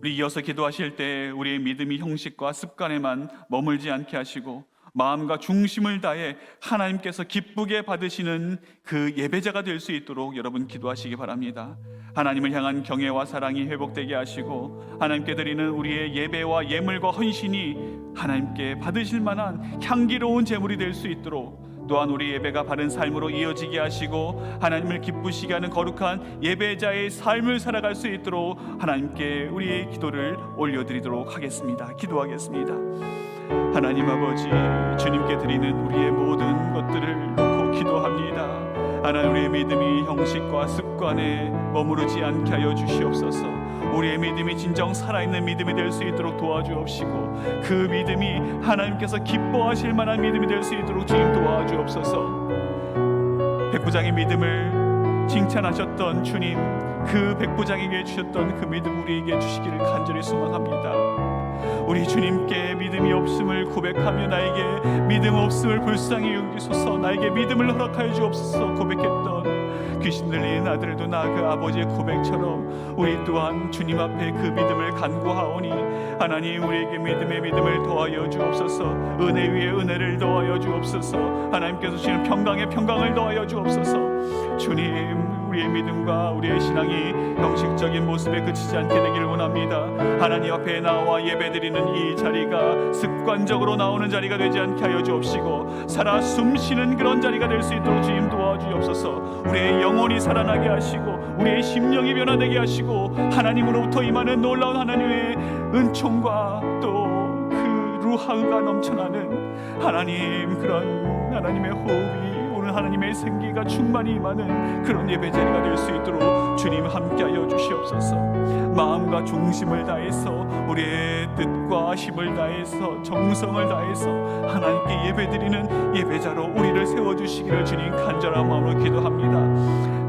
우리 이어서 기도하실 때 우리의 믿음이 형식과 습관에만 머물지 않게 하시고 마음과 중심을 다해 하나님께서 기쁘게 받으시는 그 예배자가 될 수 있도록 여러분 기도하시기 바랍니다. 하나님을 향한 경외와 사랑이 회복되게 하시고 하나님께 드리는 우리의 예배와 예물과 헌신이 하나님께 받으실 만한 향기로운 제물이 될 수 있도록 또한 우리 예배가 바른 삶으로 이어지게 하시고 하나님을 기쁘시게 하는 거룩한 예배자의 삶을 살아갈 수 있도록 하나님께 우리의 기도를 올려드리도록 하겠습니다. 기도하겠습니다. 하나님 아버지, 주님께 드리는 우리의 모든 것들을 놓고 기도합니다. 하나님, 우리의 믿음이 형식과 습관에 머무르지 않게 하여 주시옵소서. 우리의 믿음이 진정 살아있는 믿음이 될 수 있도록 도와주옵시고, 그 믿음이 하나님께서 기뻐하실 만한 믿음이 될 수 있도록 주님 도와주옵소서. 백부장의 믿음을 칭찬하셨던 주님, 그 백부장에게 주셨던 그 믿음 우리에게 주시기를 간절히 소망합니다. 우리 주님께 믿음이 없음을 고백하며 나에게 믿음 없음을 불쌍히 여기소서, 나에게 믿음을 허락하여 주옵소서 고백했던 귀신 들린 아들도 나 그 아버지의 고백처럼 우리 또한 주님 앞에 그 믿음을 간구하오니 하나님, 우리에게 믿음의 믿음을 더하여 주옵소서. 은혜 위에 은혜를 더하여 주옵소서. 하나님께서 주시는 평강에 평강을 더하여 주옵소서. 주님, 우리의 믿음과 우리의 신앙이 형식적인 모습에 그치지 않게 되기를 원합니다. 하나님 앞에 나와 예배드리는 이 자리가 습관적으로 나오는 자리가 되지 않게 하여 주옵시고, 살아 숨쉬는 그런 자리가 될 수 있도록 주님 도와주옵소서. 우리의 영혼이 살아나게 하시고 우리의 심령이 변화되게 하시고, 하나님으로부터 임하는 놀라운 하나님의 은총과 또 그 루하가 넘쳐나는 하나님, 그런 하나님의 호흡이 오늘 하나님의 생기가 충만히 임하는 그런 예배자리가 될 수 있도록 주님 함께하여 주시옵소서. 마음과 중심을 다해서 우리의 뜻과 힘을 다해서 정성을 다해서 하나님께 예배드리는 예배자로 우리를 세워주시기를 주님 간절한 마음으로 기도합니다.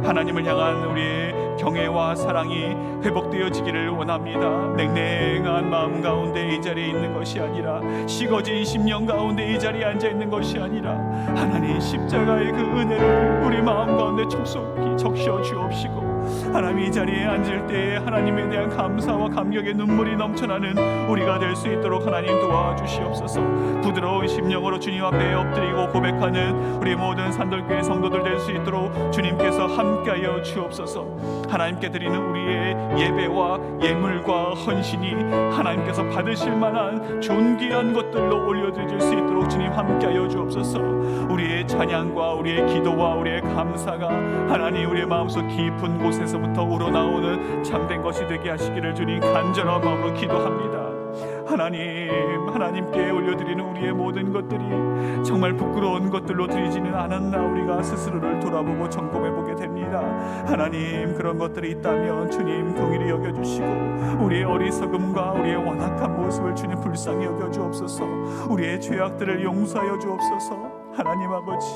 하나님을 향한 우리의 경애와 사랑이 회복되어지기를 원합니다. 냉랭한 마음 가운데 이 자리에 있는 것이 아니라, 식어진 심령 가운데 이 자리에 앉아있는 것이 아니라, 하나님 십자가의 그 은혜를 우리 마음 가운데 촉속히 적셔 주옵시고, 하나님 이 자리에 앉을 때에 하나님에 대한 감사와 감격의 눈물이 넘쳐나는 우리가 될 수 있도록 하나님 도와주시옵소서. 부드러운 심령으로 주님 앞에 엎드리고 고백하는 우리 모든 산돌교회 성도들 될 수 있도록 주님께서 함께하여 주옵소서. 하나님께 드리는 우리의 예배와 예물과 헌신이 하나님께서 받으실 만한 존귀한 것들로 올려드릴 수 있도록 주님 함께하여 주옵소서. 우리의 찬양과 우리의 기도와 우리의 감사가 하나님 우리의 마음속 깊은 곳에서부터 우러나오는 참된 것이 되게 하시기를 주님 간절한 마음으로 기도합니다. 하나님께 올려드리는 우리의 모든 것들이 정말 부끄러운 것들로 드리지는 않았나 우리가 스스로를 돌아보고 점검해보게 됩니다. 하나님, 그런 것들이 있다면 주님 긍휼히 여겨주시고 우리의 어리석음과 우리의 완악한 모습을 주님 불쌍히 여겨주옵소서. 우리의 죄악들을 용서하여 주옵소서. 하나님 아버지,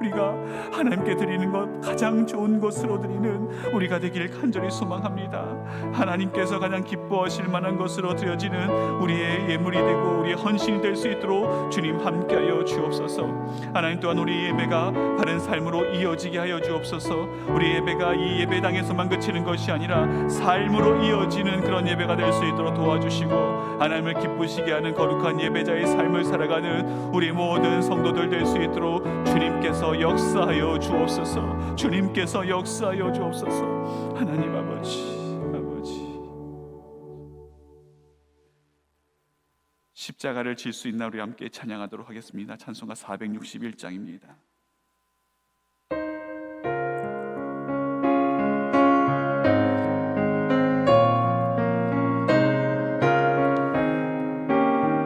우리가 하나님께 드리는 것 가장 좋은 것으로 드리는 우리가 되길 간절히 소망합니다. 하나님께서 가장 기뻐하실 만한 것으로 드려지는 우리의 예물이 되고 우리의 헌신이 될 수 있도록 주님 함께하여 주옵소서. 하나님, 또한 우리 예배가 바른 삶으로 이어지게 하여 주옵소서. 우리 예배가 이 예배당에서만 그치는 것이 아니라 삶으로 이어지는 그런 예배가 될 수 있도록 도와주시고, 하나님을 기쁘시게 하는 거룩한 예배자의 삶을 살아가는 우리 모든 성도들 될 수 있도록 주님께서 역사하여 주옵소서. 주님께서 역사하여 주옵소서. 하나님 아버지, 십자가를 질 수 있나 우리 함께 찬양하도록 하겠습니다. 찬송가 461장입니다.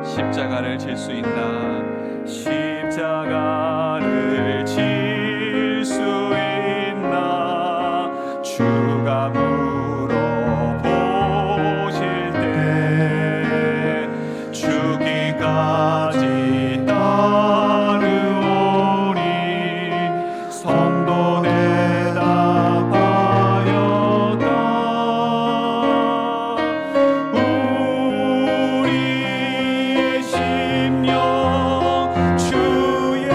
십자가를 질 수 있나, 십자가를 질 수 있나, 주가 물어보실 때 죽기까지 따르오니 성도 대답하였다. 우리의 심령 주의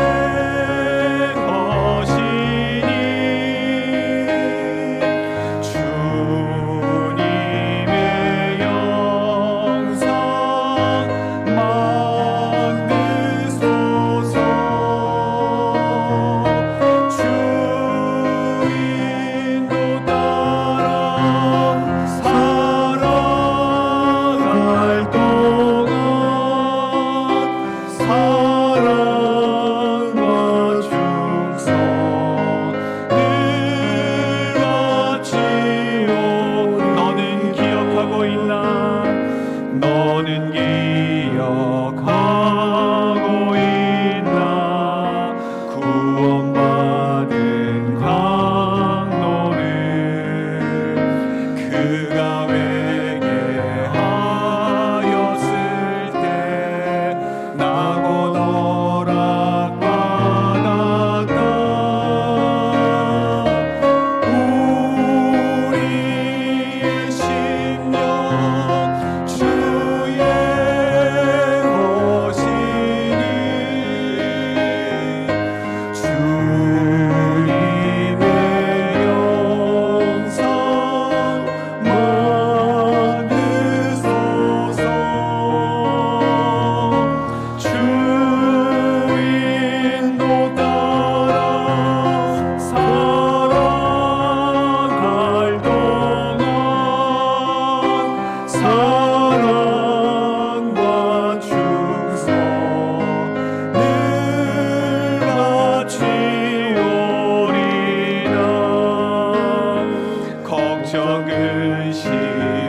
적은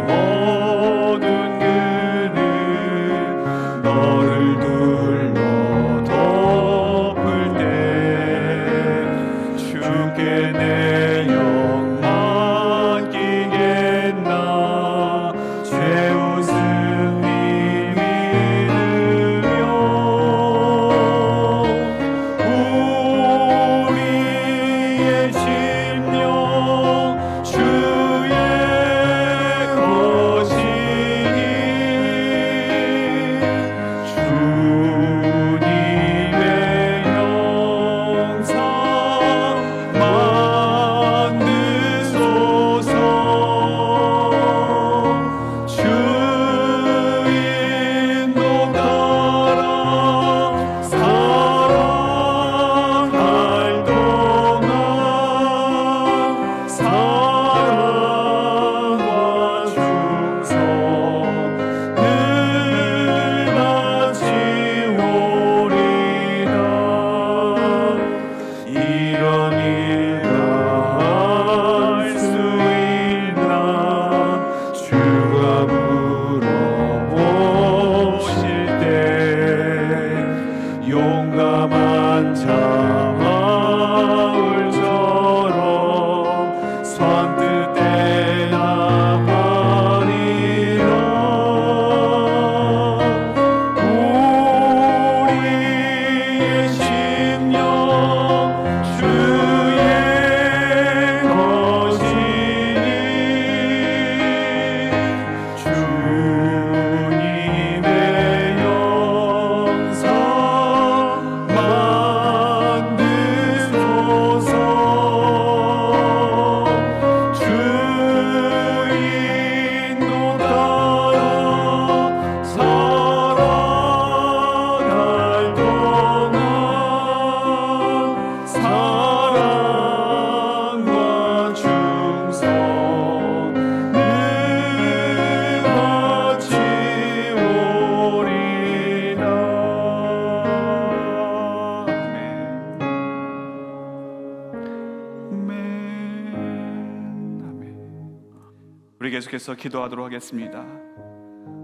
모든 그늘 너를 둘러 덮을 때 주께 내 영 맡기겠나 죄 웃음 믿으며 우리의 심령 주의 것이니 주님의 영상 만드소서 주 인도 따라 살아갈 동안 사랑과 충성 늘 같이 오리라 이런 일다 할 수 있나 주가 물어보실 때 용감한 자 마을처럼 선뜻 대답하리라 우리의 심령 주의 것이니 주님의 영상 만드소서 주 인도 따라 살아갈 동안 사랑과 충성 늘 같이 오리라 아멘. 우리 계속해서 기도하도록 하겠습니다.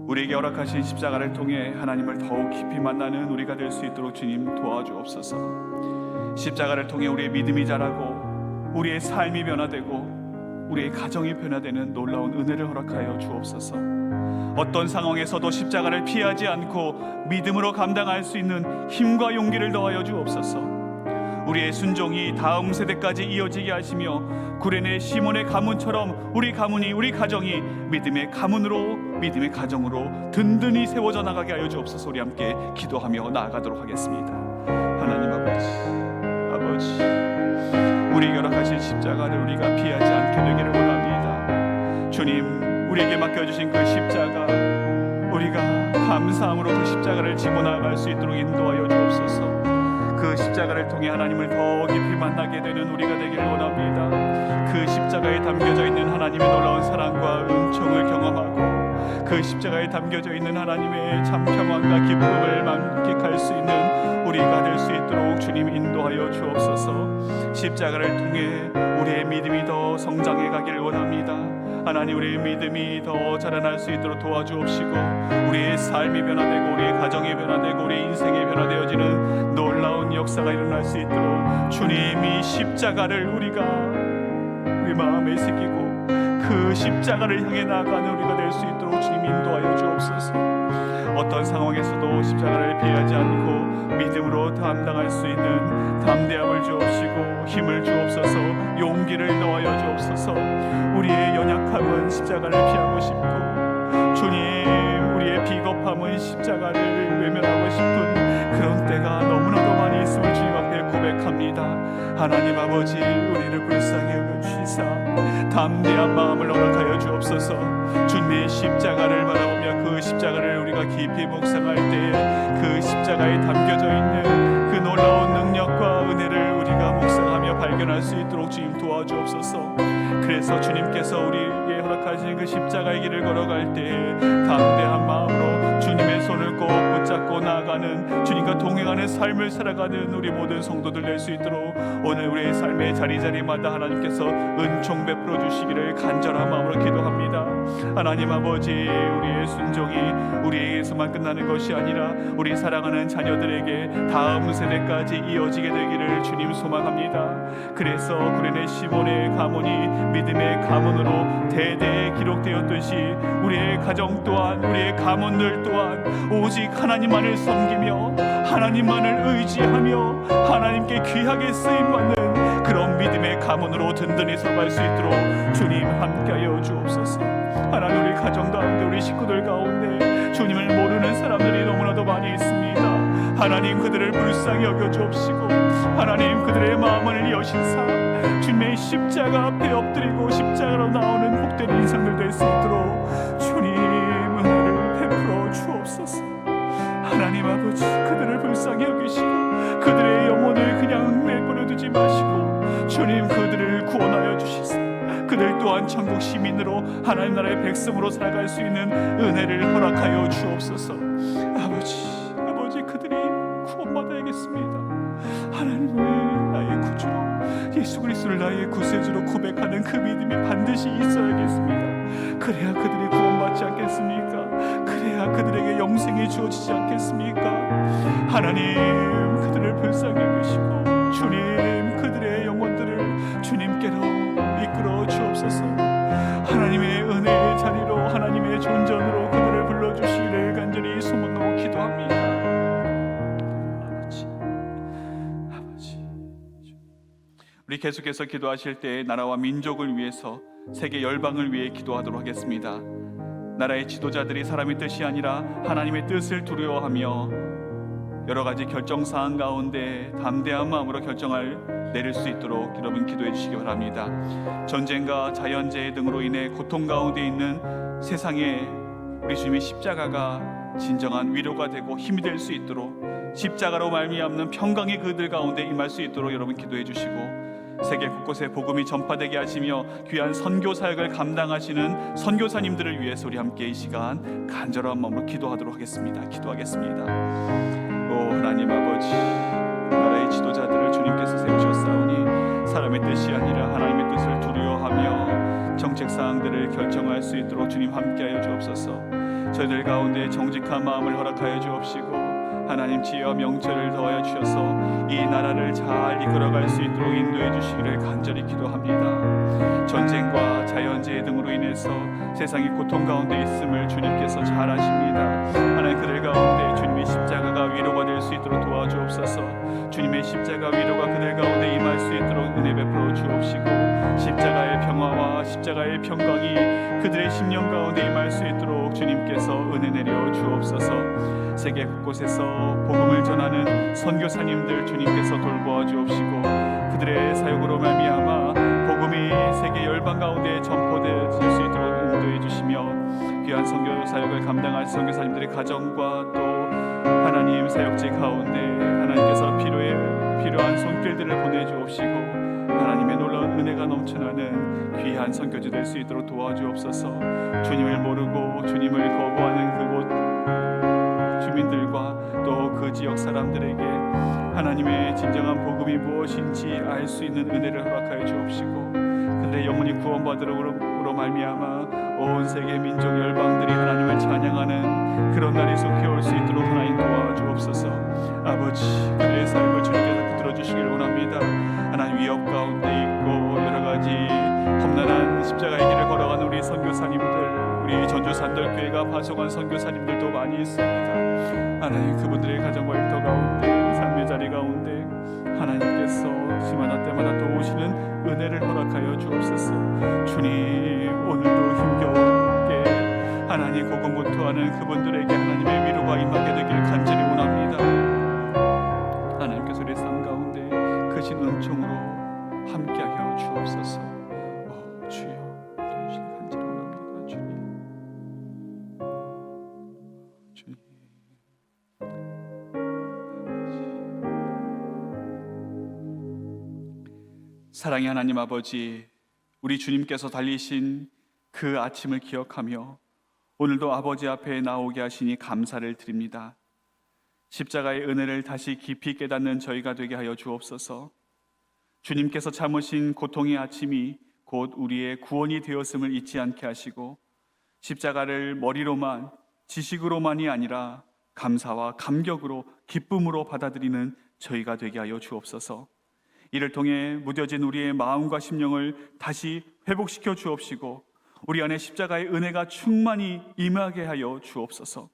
우리에게 허락하신 십자가를 통해 하나님을 더욱 깊이 만나는 우리가 될 수 있도록 주님 도와주옵소서. 십자가를 통해 우리의 믿음이 자라고 우리의 삶이 변화되고 우리의 가정이 변화되는 놀라운 은혜를 허락하여 주옵소서. 어떤 상황에서도 십자가를 피하지 않고 믿음으로 감당할 수 있는 힘과 용기를 더하여 주옵소서. 우리의 순종이 다음 세대까지 이어지게 하시며 구레네 시몬의 가문처럼 우리 가문이 우리 가정이 믿음의 가문으로 믿음의 가정으로 든든히 세워져 나가게 하여 주옵소서. 우리 함께 기도하며 나아가도록 하겠습니다. 하나님 아버지 우리에게 허락하신 십자가를 우리가 피하지 않게 되기를 원합니다. 주님 우리에게 맡겨주신 그 십자가 우리가 감사함으로 그 십자가를 지고 나아갈 수 있도록 인도하여 주옵소서. 그 십자가를 통해 하나님을 더 깊이 만나게 되는 우리가 되기를 원합니다. 그 십자가에 담겨져 있는 하나님의 놀라운 사랑과 은총을 경험하고 그 십자가에 담겨져 있는 하나님의 참 평안과 기쁨을 만끽할 수 있는 우리가 될 수 있도록 주님 인도하여 주옵소서. 십자가를 통해 우리의 믿음이 더 성장해 가기를 원합니다. 하나님 우리의 믿음이 더 자라날 수 있도록 도와주옵시고 우리의 삶이 변화되고 우리의 가정이 변화되고 우리의 인생이 변화되어지는 놀라운 역사가 일어날 수 있도록 주님이 십자가를 우리가 우리 마음에 새기고 그 십자가를 향해 나아가는 우리가 될 수 있도록 주님 인도하여 주옵소서. 어떤 상황에서도 십자가를 피하지 않고 믿음으로 감당할 수 있는 담대함을 주옵시고 힘을 주옵소서. 용기를 넣어여 주옵소서. 우리의 연약함은 십자가를 피하고 싶고 주님 우리의 비겁함은 십자가를 외면하고 싶은 그런 때가 너무나도 많이 있음을 주님 앞에 고백합니다. 하나님 아버지 우리를 불쌍히 여겨주시사 담대한 마음을 허락하여 주옵소서. 주님의 십자가를 바라보며 그 십자가를 우리가 깊이 묵상할 때 그 십자가에 담겨져 있는 그 놀라운 능력과 은혜를 우리가 묵상하며 발견할 수 있도록 주님 도와주옵소서. 그래서 주님께서 우리에게 허락하신 그 십자가의 길을 걸어갈 때 담대한 마음으로 주님의 손을 꼭 붙잡고 나아가는 주님과 동행하는 삶을 살아가는 우리 모든 성도들 될 수 있도록 오늘 우리의 삶의 자리자리마다 하나님께서 은총 베풀어 주시기를 간절한 마음으로 기도합니다. 하나님 아버지, 우리의 순종이 우리에게서만 끝나는 것이 아니라 우리 사랑하는 자녀들에게 다음 세대까지 이어지게 되기를 주님 소망합니다. 그래서 구레네 시몬의 가문이 믿음의 가문으로 대대에 기록되었듯이 우리의 가정 또한, 우리의 가문들 또한 오직 하나님만을 섬기며 하나님만을 의지하며 하나님께 귀하게 쓰임받는 그런 믿음의 가문으로 든든히 서갈 수 있도록 주님 함께하여 주옵소서. 하나님, 우리 가정 가운데, 우리 식구들 가운데 주님을 모르는 사람들이 너무나도 많이 있습니다. 하나님, 그들을 불쌍히 여겨 주옵시고 하나님, 그들의 마음을 여신사 주님의 십자가 앞에 엎드리고 십자가로 나오는 복된 인생들 될 수 있도록 주님 은혜를 베풀어 주옵소서. 하나님 아버지, 그들을 불쌍히 여기시고 그들의 영혼을 그냥 내버려 두지 마시고 주님, 그들을 구원하여 주시사 그들 또한 천국 시민으로 하나님 나라의 백성으로 살아갈 수 있는 은혜를 허락하여 주옵소서. 아버지, 그들이 구원받아야겠습니다. 하나님을 나의 구주 예수 그리스도를 나의 구세주로 고백하는 그 믿음이 반드시 있어야겠습니다. 그래야 그들이 구원받지 않겠습니까? 그래야 그들에게 영생이 주어지지 않겠습니까? 하나님, 그들을 불쌍히 여기시고 주님, 그들의 영혼들을 주님께로 이끌어 주옵소서. 하나님의 은혜의 자리로, 하나님의 존전으로 그들을 불러주시기를 간절히 소망하고 기도합니다. 아버지, 우리 계속해서 기도하실 때 나라와 민족을 위해서, 세계 열방을 위해 기도하도록 하겠습니다. 나라의 지도자들이 사람의 뜻이 아니라 하나님의 뜻을 두려워하며 여러 가지 결정사항 가운데 담대한 마음으로 결정을 내릴 수 있도록 여러분 기도해 주시기 바랍니다. 전쟁과 자연재해 등으로 인해 고통 가운데 있는 세상에 우리 주님의 십자가가 진정한 위로가 되고 힘이 될 수 있도록, 십자가로 말미암는 평강이 그들 가운데 임할 수 있도록 여러분 기도해 주시고, 세계 곳곳에 복음이 전파되게 하시며 귀한 선교 사역을 감당하시는 선교사님들을 위해서 우리 함께 이 시간 간절한 마음으로 기도하도록 하겠습니다. 기도하겠습니다. 오 하나님 아버지, 나라의 지도자들을 주님께서 세우셨사오니 사람의 뜻이 아니라 하나님의 뜻을 두려워하며 정책 사항들을 결정할 수 있도록 주님 함께하여 주옵소서. 저희들 가운데 정직한 마음을 허락하여 주옵시고 하나님 지혜와 명철을 더하여 주셔서 이 나라를 잘 이끌어갈 수 있도록 인도해 주시기를 간절히 기도합니다. 전쟁과 자연재해 등으로 인해서 세상이 고통 가운데 있음을 주님께서 잘 아십니다. 하나님, 그들 가운데 주님의 십자가가 위로가 될 수 있도록 도와주옵소서. 주님의 십자가 위로가 그들 가운데 임할 수 있도록 은혜 베풀어 주옵시고, 십자가의 평화와 십자가의 평강이 그들의 심령 가운데 임할 수 있도록 주님께서 은혜 내려 주옵소서. 세계 곳곳에서 복음을 전하는 선교사님들 주님께서 돌보아 주옵시고, 그들의 사역으로 말미암아 복음이 세계 열방 가운데 전포될 수 있도록 인도해 주시며, 귀한 선교 사역을 감당할 선교사님들의 가정과 또 하나님 사역지 가운데 하나님께서 필요한 손길들을 보내주옵시고 하나님의 놀라운 은혜가 넘쳐나는 귀한 선교지 될 수 있도록 도와주옵소서. 주님을 모르고 주님을 거부하는 그곳 주민들과 또 그 지역 사람들에게 하나님의 진정한 복음이 무엇인지 알 수 있는 은혜를 허락하여 주옵시고, 그들의 영혼이 구원받으므로 말미암아 온 세계 민족 열방들이 하나님을 찬양하는 그런 날이 속히 올 수 있도록 하나님 도와주옵소서. 아버지, 그들의 삶을 주님께서 붙들어 주시기를 원합니다. 하나님, 위협 가운데 있고 여러 가지 험난한 십자가의 길을 걸어가는 우리 선교사님들, 우리 전주산돌 교회가 파송한 선교사님들도 많이 있습니다. 하나님, 그분들의 가정과 일터 가운데, 삶의 자리 가운데 하나님께서 시마다 때마다 도우시는 은혜를 허락하여 주옵소서. 주님, 오늘도 힘겹게 하나님 고군분투하는 그분들에게 하나님의 위로가 임하게 되기를 간절히 원합니다. 하나님께서 우리 삶 가운데 크신 은총으로 함께하여 주옵소서. 주여, 도우시길 간절히 원합니다. 주님. 사랑의 하나님 아버지, 우리 주님께서 달리신 그 아침을 기억하며 오늘도 아버지 앞에 나오게 하시니 감사를 드립니다. 십자가의 은혜를 다시 깊이 깨닫는 저희가 되게 하여 주옵소서. 주님께서 참으신 고통의 아침이 곧 우리의 구원이 되었음을 잊지 않게 하시고 십자가를 머리로만 지식으로만이 아니라 감사와 감격으로 기쁨으로 받아들이는 저희가 되게 하여 주옵소서. 이를 통해 무뎌진 우리의 마음과 심령을 다시 회복시켜 주옵시고 우리 안에 십자가의 은혜가 충만히 임하게 하여 주옵소서.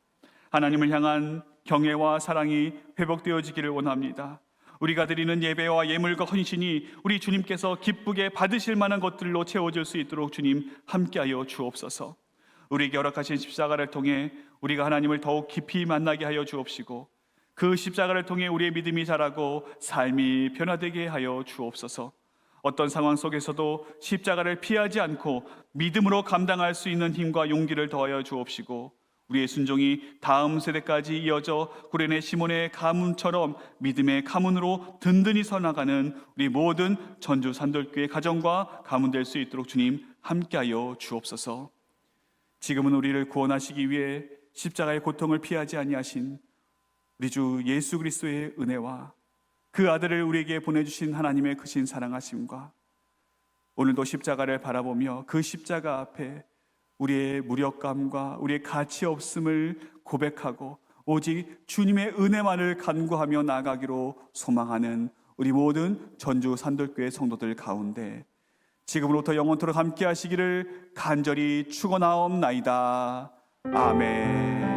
하나님을 향한 경애와 사랑이 회복되어지기를 원합니다. 우리가 드리는 예배와 예물과 헌신이 우리 주님께서 기쁘게 받으실 만한 것들로 채워질 수 있도록 주님 함께하여 주옵소서. 우리에게 허락하신 십자가를 통해 우리가 하나님을 더욱 깊이 만나게 하여 주옵시고 그 십자가를 통해 우리의 믿음이 자라고 삶이 변화되게 하여 주옵소서. 어떤 상황 속에서도 십자가를 피하지 않고 믿음으로 감당할 수 있는 힘과 용기를 더하여 주옵시고 우리의 순종이 다음 세대까지 이어져 구레네 시몬의 가문처럼 믿음의 가문으로 든든히 서나가는 우리 모든 전주 산돌교회 가정과 가문 될 수 있도록 주님 함께하여 주옵소서. 지금은 우리를 구원하시기 위해 십자가의 고통을 피하지 아니하신 우리 주 예수 그리스도의 은혜와 그 아들을 우리에게 보내주신 하나님의 크신 사랑하심과 오늘도 십자가를 바라보며 그 십자가 앞에 우리의 무력감과 우리의 가치 없음을 고백하고 오직 주님의 은혜만을 간구하며 나아가기로 소망하는 우리 모든 전주 산돌교회 성도들 가운데 지금으로부터 영원토록 함께 하시기를 간절히 축원하옵나이다. 아멘.